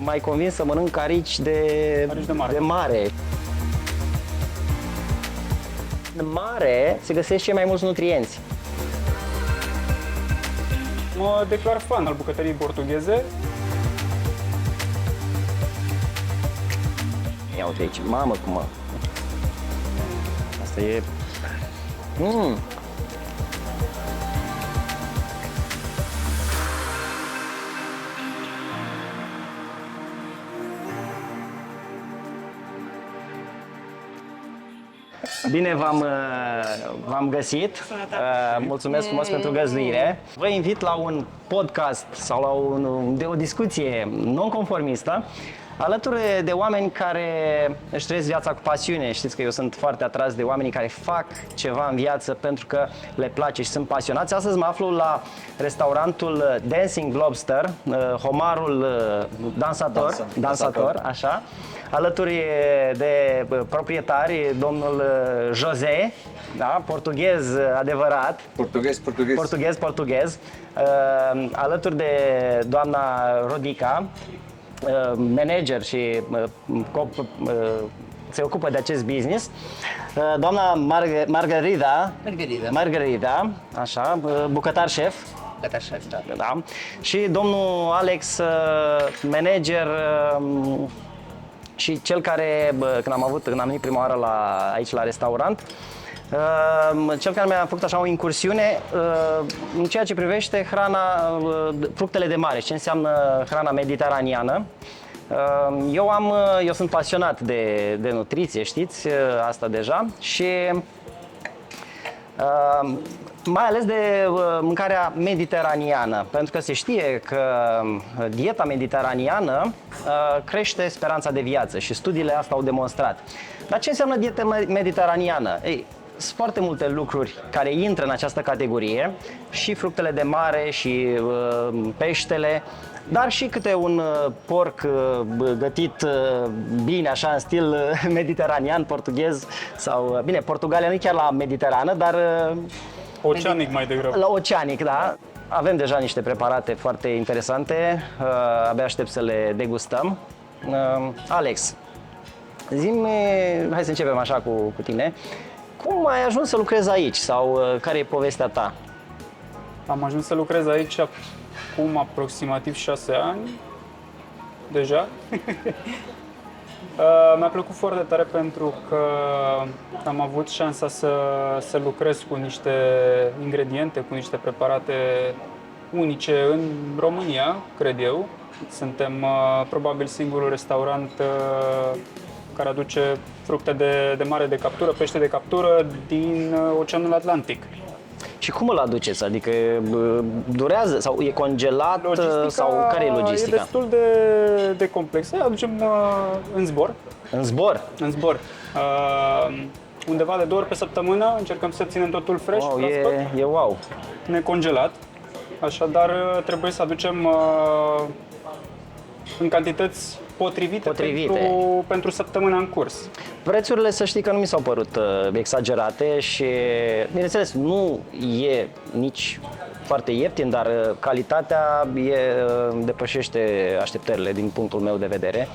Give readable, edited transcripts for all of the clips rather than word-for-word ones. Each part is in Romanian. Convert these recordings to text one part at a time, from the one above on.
mai convins să mănânc arici de mare. În mare se găsesc cei mai mulți nutrienți. Mă declar fan al bucătăriei portugheze. Ia uite aici, mamă cum mă... Asta e... Bine v-am găsit. Mulțumesc frumos pentru găzduire. Vă invit la un podcast sau la o discuție non-conformistă alături de oameni care își trăiesc viața cu pasiune. Știți că eu sunt foarte atras de oamenii care fac ceva în viață pentru că le place și sunt pasionați. Astăzi mă aflu la restaurantul Dancing Lobster, homarul dansator, așa, alături de proprietari, domnul José, da, portughez adevărat. Portughez. Alături de doamna Rodica, manager și se ocupă de acest business. Doamna Margarida, așa, bucătar șef. Da. Și domnul Alex, manager și cel care, când am venit prima oară aici la restaurant, cel care mi-a făcut așa o incursiune în ceea ce privește fructele de mare, ce înseamnă hrana mediteraneană. Eu sunt pasionat de nutriție, știți asta deja, și mai ales de mâncarea mediteraneană, pentru că se știe că dieta mediteraneană crește speranța de viață și studiile asta au demonstrat. Dar ce înseamnă dieta mediteraneană? Ei, sunt foarte multe lucruri care intră în această categorie, și fructele de mare, și peștele, dar și câte un porc gătit bine, așa, în stil mediteranean, portughez, sau, bine, Portugalia nu e chiar la mediterană, dar... Oceanic mai degrabă. La oceanic, da. Avem deja niște preparate foarte interesante, abia aștept să le degustăm. Alex, zi-mi, hai să începem așa cu tine. Cum ai ajuns să lucrezi aici sau care e povestea ta? Am ajuns să lucrez aici acum aproximativ 6 ani, deja. Mi-a plăcut foarte tare pentru că am avut șansa să lucrez cu niște ingrediente, cu niște preparate unice în România, cred eu. Suntem probabil singurul restaurant care aduce fructe de mare de captură, pește de captură din Oceanul Atlantic. Și cum îl aduceți? Adică durează sau e congelat sau care e logistica? E destul de complexă. Aducem în zbor. În zbor? În zbor. Undeva de 2 ori pe săptămână încercăm să ținem totul fresh, wow, e wow. Necongelat. Așadar trebuie să aducem în cantități potrivite. Pentru săptămâna în curs. Prețurile, să știi că nu mi s-au părut exagerate și, bineînțeles, nu e nici foarte ieftin, dar calitatea depășește așteptările din punctul meu de vedere.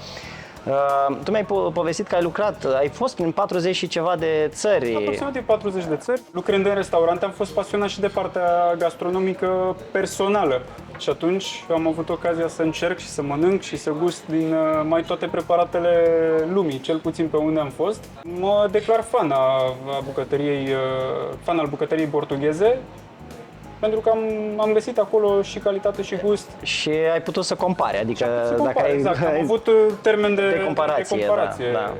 Tu mi-ai povestit că ai lucrat, ai fost în 40 și ceva de țări. Aproximativ 40 de țări. Lucrând în restaurante am fost pasionat și de partea gastronomică personală. Și atunci am avut ocazia să încerc și să mănânc și să gust din mai toate preparatele lumii, cel puțin pe unde am fost. Mă declar fan al bucătăriei portugheze, pentru că am găsit acolo și calitate și gust. Și ai putut să compari, adică dacă exact, am avut termen de comparație. Da.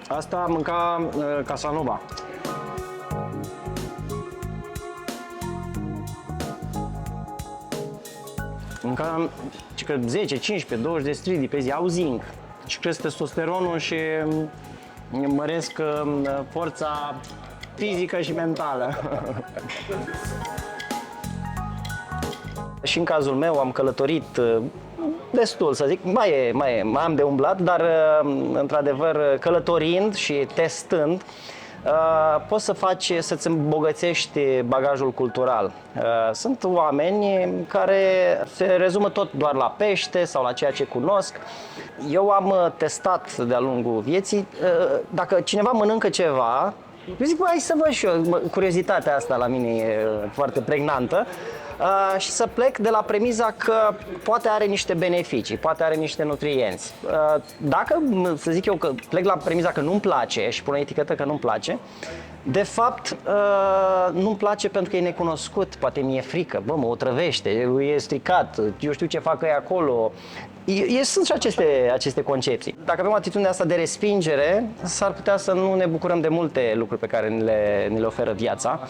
Asta mânca Casanova. Mâncam 10, 15, 20 de stridii pe zi, au zinc și cresc testosteronul și măresc forța fizică și mentală. Și în cazul meu am călătorit destul, să zic, mai am de umblat, dar într-adevăr călătorind și testând, poți să-ți îmbogățești bagajul cultural. Sunt oameni care se rezumă tot doar la pește sau la ceea ce cunosc. Eu am testat de-a lungul vieții, dacă cineva mănâncă ceva, eu zic, hai să văd și eu, curiozitatea asta la mine e foarte pregnantă. Și să plec de la premiza că poate are niște beneficii, poate are niște nutrienți. Dacă, să zic eu, că plec la premiza că nu-mi place și pun o etichetă că nu-mi place, de fapt nu-mi place pentru că e necunoscut, poate mi-e frică, mă otrăvește, e stricat, eu știu ce fac ei acolo. Sunt și aceste concepții. Dacă avem atitudinea asta de respingere, s-ar putea să nu ne bucurăm de multe lucruri pe care ni le oferă viața.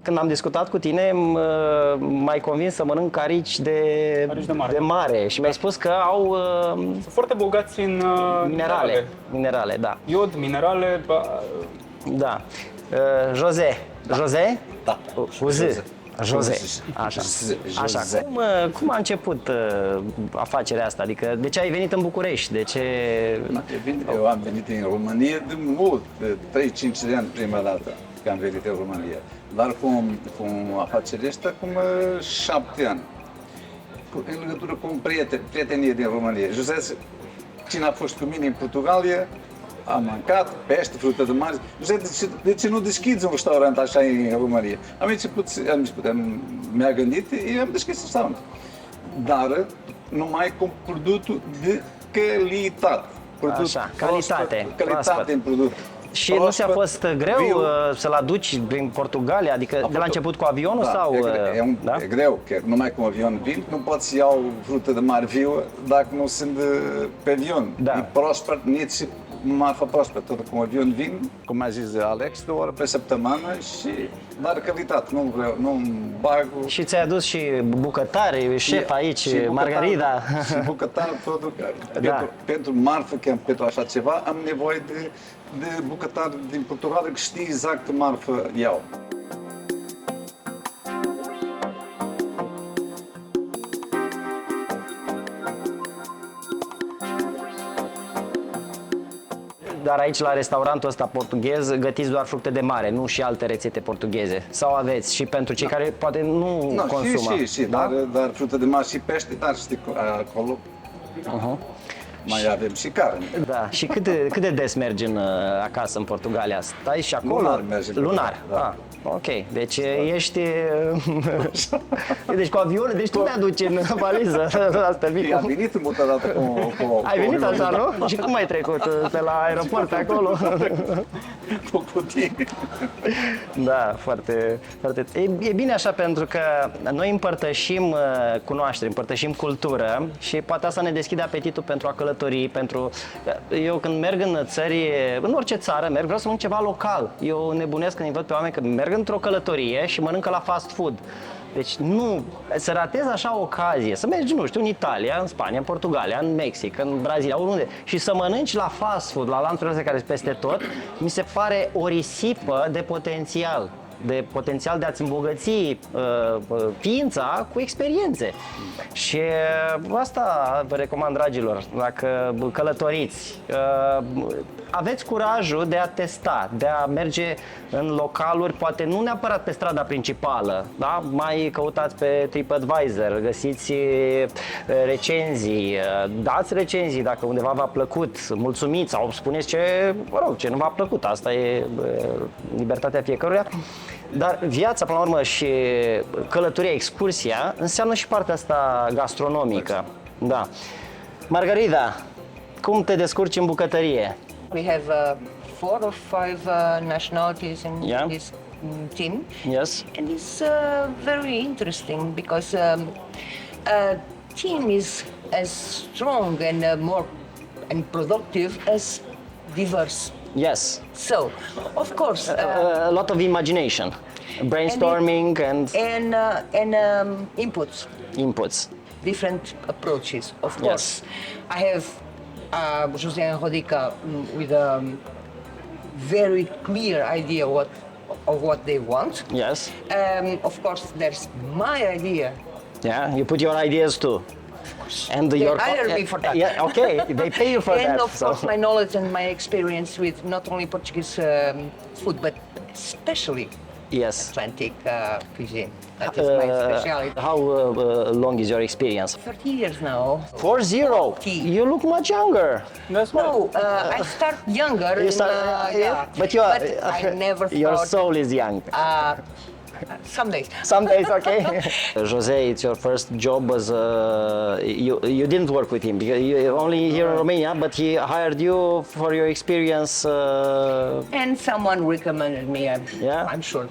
Când am discutat cu tine, m-ai convins să mănânc carici de mare și mi-ai spus că au Sunt foarte bogați în minerale, da. Iod, minerale. Da. José? Da. José. Așa. Cum a început afacerea asta? Adică de ce ai venit în București? De ce... Eu am venit în România de mult, de 3-5 de ani prima dată că am venit în România. Dar cu afacerea asta, cum 7 ani. În legătură cu un prietenie din România. José, cine a fost cu mine în Portugalia, am mâncat pește, fructe de mare. De ce nu deschizi un restaurant așa în România? Mi-a gândit și am deschis restaurant. Dar numai cu produsul de calitate. Așa, calitate în produs. Și nu ți-a fost greu să-l aduci prin Portugalia? Adică de la început cu avionul sau... E greu, că numai cu avion vin, nu pot să iau fructe de mare viu dacă nu sunt pe avion. Da. E proaspăt, nici marfa proaspăt, tot cu avion vin, cum a zis Alex, 2 ore pe săptămână și dar calitate, nu bag. Și ți-ai adus și bucătari, șef aici, Margarida. Și bucătar, totul. Pentru marfă, pentru așa ceva, am nevoie de bucătar din Portugalia că știi exact marfă iau. Dar aici, la restaurantul ăsta portughez, gătiți doar fructe de mare, nu și alte rețete portugheze. Sau aveți și pentru cei care poate nu consumă? Și, da? dar fructe de mare și pește, dar știi, acolo mai avem și carne. Da, și cât de des mergi acasă în Portugalia? Stai și acolo? Lunar mergi. Lunar? Da. Ok, deci ești... Deci cu avionul, deci tu ne-aduci în valiză. Asta vine. Am venit în multă dată cu ai venit așa, nu? Și cum ai trecut? Pe la aeroport, acolo? Cu cutii. Da, foarte... E bine așa pentru că noi împărtășim cunoaștere, împărtășim cultură și poate asta ne deschide apetitul pentru a călători, Eu când merg în țări, în orice țară merg, vreau să mănânc ceva local. Eu nebunesc când îi văd pe oameni că merg într-o călătorie și mănâncă la fast food. Deci nu, să ratezi așa o ocazie, să mergi, nu știu, în Italia, în Spania, în Portugalia, în Mexic, în Brazilia, oriunde, și să mănânci la fast food, la lanțurile astea care sunt peste tot, mi se pare o risipă de potențial. De a-ți îmbogăți ființa cu experiențe. Și asta vă recomand, dragilor, dacă călătoriți, aveți curajul de a testa, de a merge în localuri, poate nu neapărat pe strada principală, da? Mai căutați pe TripAdvisor, găsiți recenzii, dați recenzii dacă undeva v-a plăcut, mulțumiți sau spuneți ce nu v-a plăcut, asta e libertatea fiecăruia. Dar viața, până la urmă, și călătoria, excursia, înseamnă și partea asta gastronomică. Da. Margarida, cum te descurci în bucătărie? We have 4 or 5 nationalities in this team. Yes. And it's very interesting because a team is as strong and more and productive as diverse. Yes. So, of course, a lot of imagination, brainstorming and inputs. Different approaches, of course. I have José and Rodica with a very clear idea of what they want. Yes. Of course, there's my idea. Yeah, you put your ideas too. And They hire me for that. Yeah, okay, they pay you for And that. of course, my knowledge and my experience with not only Portuguese food, but especially Yes. Atlantic cuisine. That is my specialty. How long is your experience? 30 years now. 40. You look much younger. That's why. No, I start younger. You start, yeah. But you are. I never Your thought. soul is young. Some days. Some days, okay. Jose, it's your first job as you didn't work with him because you only here in Romania, but he hired you for your experience. And someone recommended me. Yeah? I'm sure.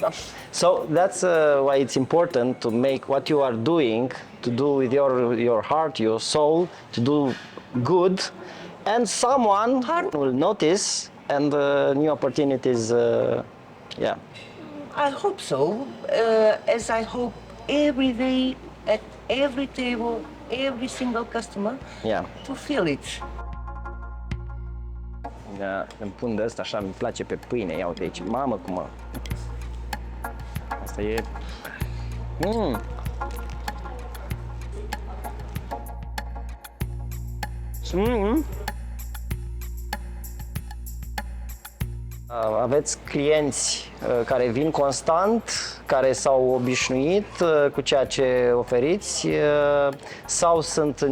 So that's why it's important to make what you are doing to do with your heart, your soul, to do good, and someone will notice and new opportunities. Yeah. I hope so, as I hope every day, at every table, every single customer, Yeah. to feel it. Da, îmi pun de asta așa, îmi place pe pâine, ia uite aici, mamă cum mă... Asta e... Aveți clienți care vin constant, care s-au obișnuit cu ceea ce oferiți sau sunt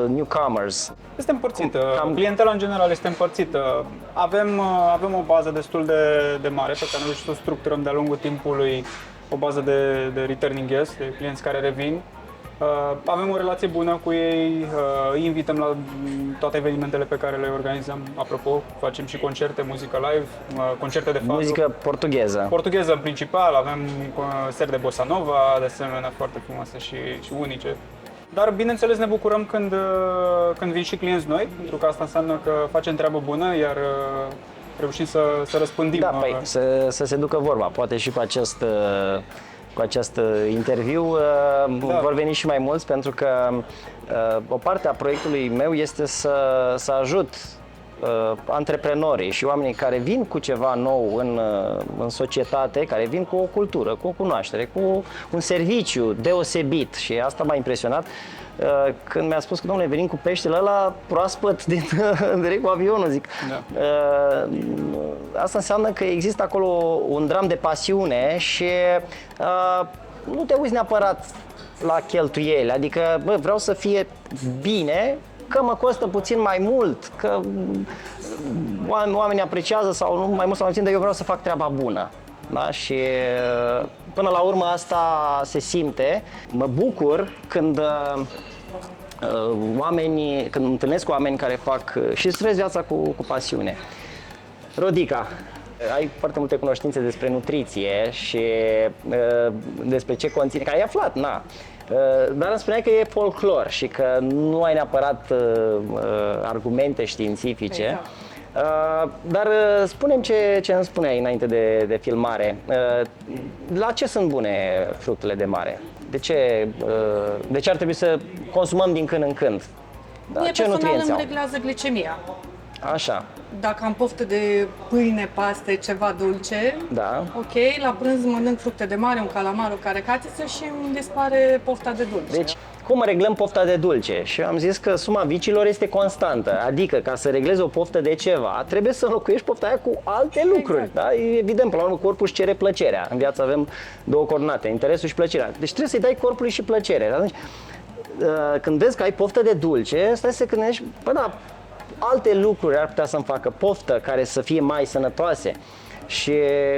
newcomers? Este împărțită. Clientela în general este împărțită. Avem o bază destul de mare pe care noi și o structurăm de-a lungul timpului, o bază de returning guests, de clienți care revin. Avem o relație bună cu ei, îi invităm la toate evenimentele pe care le organizăm. Apropo, facem și concerte, muzică live, concerte de fado. Muzică portugheză. Portugheză în principal, avem seri de bossa nova, de asemenea foarte frumoase și unice. Dar bineînțeles ne bucurăm când vin și clienți noi, pentru că asta înseamnă că facem treabă bună, iar reușim să răspândim. Da, păi, să se ducă vorba. Poate și cu acest interviu vor veni și mai mulți, pentru că o parte a proiectului meu este să ajut antreprenorii și oamenii care vin cu ceva nou în societate, care vin cu o cultură, cu o cunoaștere, cu un serviciu deosebit, și asta m-a impresionat când mi-a spus că, domnule, venim cu peștele ăla proaspăt direct cu avionul, zic. Da. Asta înseamnă că există acolo un dram de pasiune și nu te uiți neapărat la cheltuieli, adică vreau să fie bine, că mă costă puțin mai mult, că oamenii apreciază sau nu mai mult sau mai puțin, dar eu vreau să fac treaba bună. Da? Și până la urmă asta se simte. Mă bucur când când întâlnesc cu oameni care fac și îți trăiesc viața cu pasiune. Rodica, ai foarte multe cunoștințe despre nutriție și despre ce conține, că ai aflat, dar îmi spuneai că e folclor și că nu ai neapărat argumente științifice. Exact. Dar spune-mi ce îmi spuneai înainte de filmare. La ce sunt bune fructele de mare? De ce ar trebui să consumăm din când în când? Mie Ce personal nutrienți îmi au? reglează glicemia. Așa, Dacă am poftă de pâine, paste, ceva dulce, da. ok, la prânz mănânc fructe de mare, un calamar, o caracatiță și îmi dispare pofta de dulce. Deci, cum reglăm pofta de dulce? Și am zis că suma vicilor este constantă, adică ca să reglezi o poftă de ceva, trebuie să înlocuiești pofta aia cu alte lucruri. Exact. Da? E evident, până la urmă, corpul își cere plăcerea. În viață avem două coordonate, interesul și plăcerea. Deci trebuie să-i dai corpului și plăcere. Atunci, când vezi că ai poftă de dulce, stai să gândești, da, alte lucruri ar putea să-mi facă poftă care să fie mai sănătoase. Și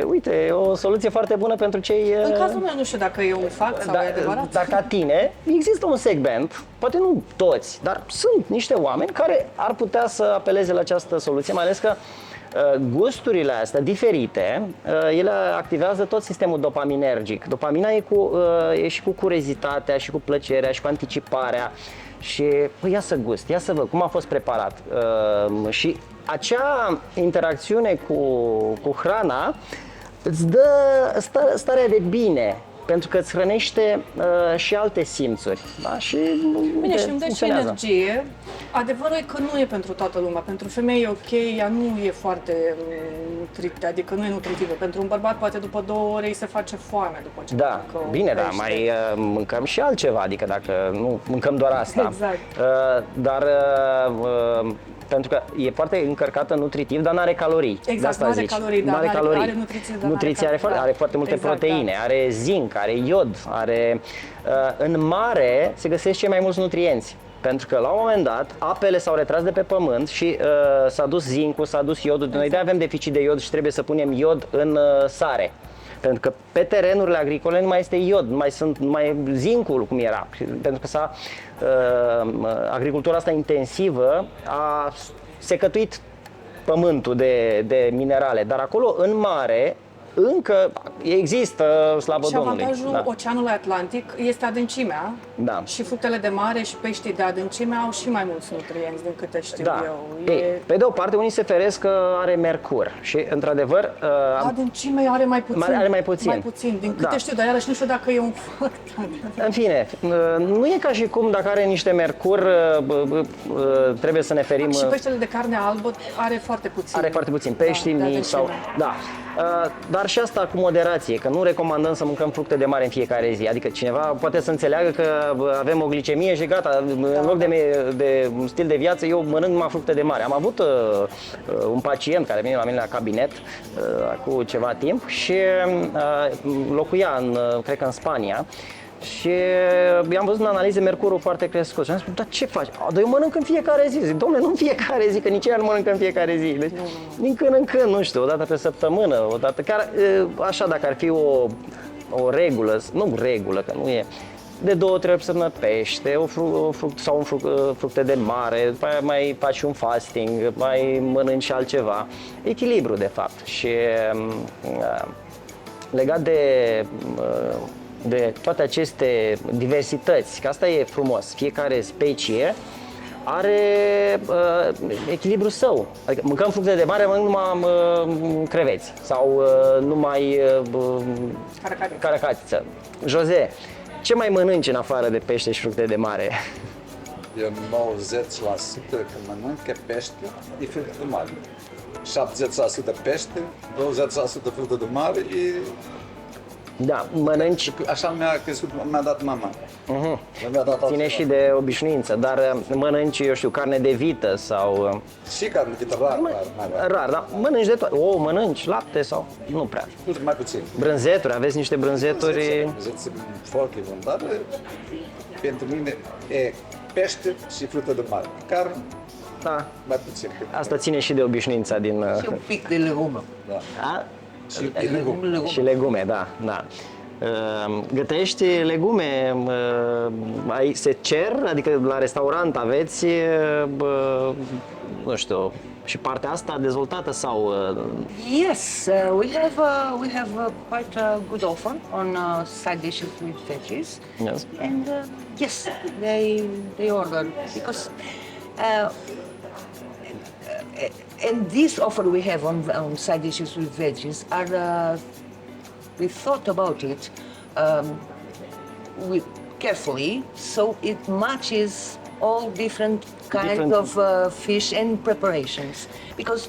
uite, e o soluție foarte bună pentru cei... În cazul meu nu știu dacă eu o fac sau e adevărat. Dar ca tine, există un segment, poate nu toți, dar sunt niște oameni care ar putea să apeleze la această soluție, mai ales că gusturile astea diferite, ele activează tot sistemul dopaminergic. Dopamina e și cu curiozitatea, și cu plăcerea, și cu anticiparea. Și ia să gust, ia să văd cum a fost preparat. Și acea interacțiune cu hrana îți dă starea de bine. pentru că îți hrănește și alte simțuri. Da? Și Bine, și îmi dă și funcționează. energie. Adevărul e că nu e pentru toată lumea. Pentru femei e ok, ea nu e foarte adică nu e nutritivă. Pentru un bărbat poate după 2 ore îi se face foame după ce Da, mănâncă bine, dar pește. mai mâncăm și altceva, adică dacă nu mâncăm doar asta. Exact. Dar pentru că e foarte încărcată nutritiv, dar nu are calorii. Exact, De asta nu are zici. calorii, dar N-are are calorii. nutriție, dar Nutriția n-are calorii. are foarte multe Exact, proteine, are zinc, are iod, are... În mare se găsesc cei mai mulți nutrienți. Pentru că la un moment dat apele s-au retras de pe pământ și s-a dus zincul, s-a dus iodul. Noi de avem deficit de iod și trebuie să punem iod în sare. Pentru că pe terenurile agricole nu mai este iod, nu mai e zincul cum era. Pentru că agricultura asta intensivă a secătuit pământul de minerale. Dar acolo în mare încă există, slavă Și Domnului. avantajul Oceanului Atlantic este adâncimea Da. și fructele de mare și peștii de adâncime au și mai mulți nutrienți, din câte știu Da. eu. Ei, pe de o parte, unii se feresc că are mercur și, într-adevăr, Adâncime are mai puțin. Are mai puțin. Mai puțin, din câte Da. știu, dar iarăși nu știu dacă e un fapt. în fine, nu e ca și cum dacă are niște mercur, trebuie să ne ferim. Și peștele de carne albă are foarte puțin. Are foarte puțin pești de mici sau... adâncime. Da. Dar și asta cu moderație, că nu recomandăm să mâncăm fructe de mare în fiecare zi. Adică cineva poate să înțeleagă că avem o glicemie și gata, în loc de stil de viață, eu mănânc numai fructe de mare. Am avut un pacient care vine la mine la cabinet cu ceva timp și locuia, cred că în Spania. Și i-am văzut în analize mercurul foarte crescut și am spus, dar ce faci? Dar eu mănânc în fiecare zi. Zic, dom'le, nu în fiecare zi, că nici ea nu mănâncă în fiecare zi. Deci, din când în când, nu știu, o dată pe săptămână, o dată, chiar așa, dacă ar fi o regulă, nu regulă, că nu e, de 2-3 ori pe săptămână pește, fructe de mare, după aia mai faci un fasting, mai mănânci și altceva. Echilibru, de fapt. Și legat de toate aceste diversități, că asta e frumos, fiecare specie are echilibru său. Adică mâncăm fructe de mare, mănânc numai creveți sau numai caracatiță. Jose, ce mai mănânci în afară de pește și fructe de mare? Eu 90% când mănânc e pește și fructe de mare. 70% pește, 20% fructe de mare și Da, mănânci, așa mi-a crescut, mi-a dat mama. Mi-a dat ține și de obișnuință, dar mănânci, eu știu, carne de vită sau... Și carne de vită, rar. Rar, dar mănânci de toate. O, mănânci lapte sau... Nu prea. Mai puțin. Brânzeturi, aveți niște brânzeturi... Zice foarte bun, dar pentru mine e pește și fructe de mare. Carne, Da, mai puțin. asta ține și de obișnuința din... Și un pic de legume. Da. A? Și legume. Și legume, da, da. Gătești legume, se cer, adică la restaurant aveți, nu știu, și partea asta dezvoltată sau... Yes, we have quite a good offer on side dishes with veggies. Yes. And yes, they order because and this offer we have on side dishes with veggies are we thought about it carefully so it matches all different kinds of fish and preparations. Because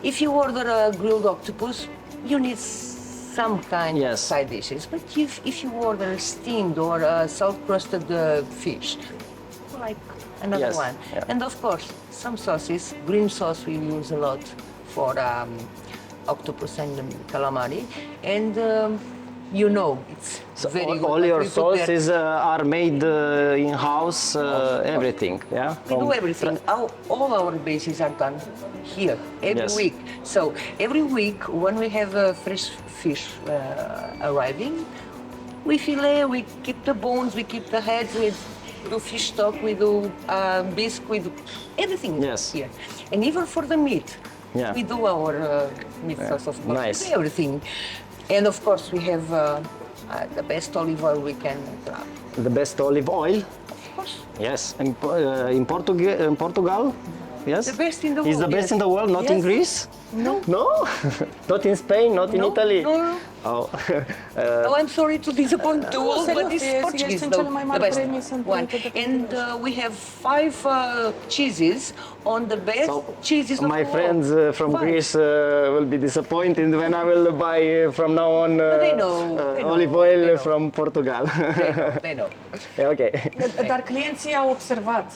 if you order a grilled octopus, you need some kind of side dishes. But if you order steamed or salt-crusted fish, like another one. Yeah. And of course, some sauces. Green sauce we use a lot for octopus and calamari. And it's So very good. all but your we prepare- sauces are made in-house, everything, yeah? We do everything. All our bases are done here every Yes. week. So every week when we have fresh fish arriving, we fillet, we keep the bones, we keep the heads, we do fish stock, we do bisque, we do everything Yes. here. And even for the meat, Yeah. we do our meat sauce, of course. Nice. We do everything. And of course we have the best olive oil we can grab. The best olive oil? Of course. Yes. In Portugal? Yes? The best in the Is world, the best yes. in the world, not in Yes. Greece? No. No? Not in Spain, not in No, Italy? no, no. Oh. Oh, I'm sorry to disappoint the world, serios, but this e- Portuguese sunt the, cele mai the mari best premii, sunt one. primite de And we have 5 cheeses on the best So, cheeses of my the friends world. from Five. Greece will be disappointed when I will buy from now on they know, they know, olive oil they know. from Portugal. They know. Yeah, okay. Dar clienții au observat.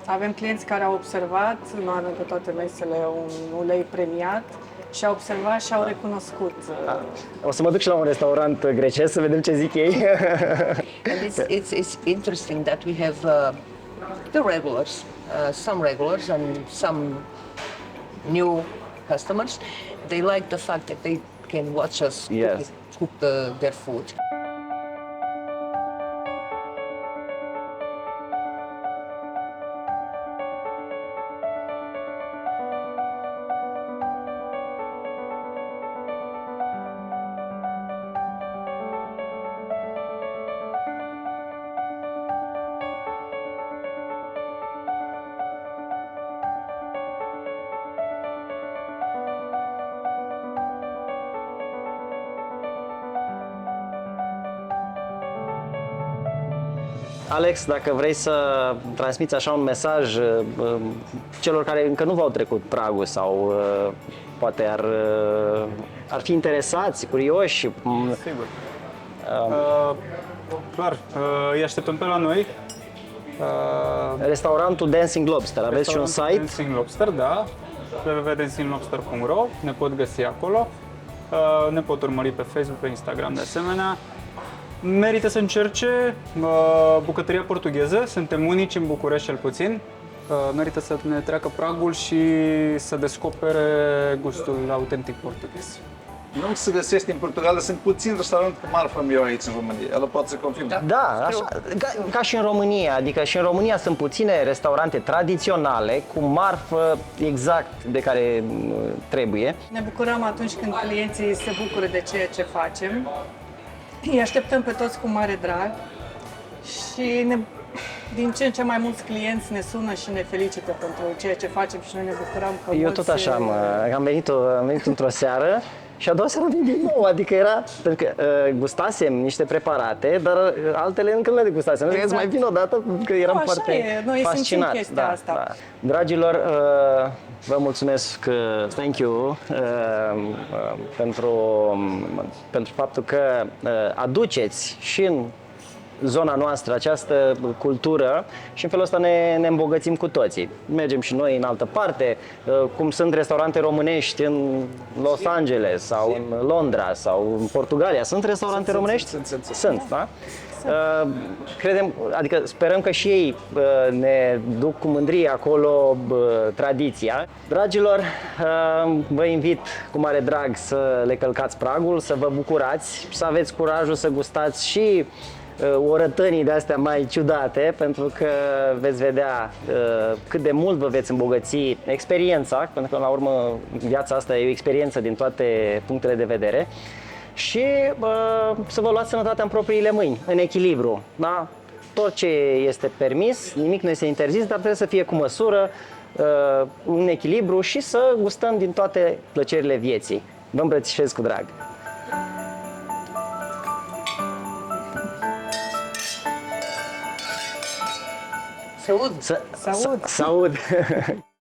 Avem clienți care au observat, noi avem pe toate mesele un ulei premiat și au observat și au recunoscut. O să mă duc și la un restaurant grecesc să vedem ce zic ei. And it's interesting that we have the regulars, some regulars and some new customers. They like the fact that they can watch us Yes. cook their food. Alex, dacă vrei să transmiți așa un mesaj celor care încă nu v-au trecut pragul sau poate ar fi interesați, curioși. Sigur. Clar, îi așteptăm pe la noi. Restaurantul Dancing Lobster, aveți și un site? Dancing Lobster, da. www.dancinglobster.ro, ne pot găsi acolo. Ne pot urmări pe Facebook, pe Instagram de asemenea. Merită să încerce bucătăria portugheză, suntem unici în București cel puțin. Merită să ne treacă pragul și să descopere gustul autentic portughez. Nu se găsește în Portugalia, sunt puțini restaurante cu marfă meu aici în România. El poate să confirme. Da, așa, ca și în România, adică și în România sunt puține restaurante tradiționale cu marfă exact de care trebuie. Ne bucurăm atunci când clienții se bucură de ceea ce facem. Îi așteptăm pe toți cu mare drag și din ce în ce mai mulți clienți ne sună și ne felicită pentru ceea ce facem și noi ne bucurăm că Eu mulți, tot așa, am venit într-o seară și a doua seară am venit din nou, adică era, pentru că gustasem niște preparate, dar altele încă nu le degustasem. Exact. Mai vin o dată, pentru că eram Nu, așa foarte e, noi simțim fascinat. chestia asta. Dragilor, vă mulțumesc, thank you, pentru faptul că aduceți și în zona noastră această cultură și în felul ăsta ne îmbogățim cu toții. Mergem și noi în altă parte, cum sunt restaurante românești în Los Angeles sau în Londra sau în Portugalia. Sunt restaurante românești? Sunt, da? Credem, adică sperăm că și ei ne duc cu mândrie acolo tradiția. Dragilor, vă invit cu mare drag să le călcați pragul, să vă bucurați, să aveți curajul să gustați și orătănii de astea mai ciudate, pentru că veți vedea cât de mult vă veți îmbogăți experiența, pentru că la urmă viața asta e o experiență din toate punctele de vedere, și să vă luați sănătatea în propriile mâini, în echilibru. Da? Tot ce este permis, nimic nu este interzis, dar trebuie să fie cu măsură, în echilibru și să gustăm din toate plăcerile vieții. Vă îmbrățișez cu drag! Saúde! Saúde!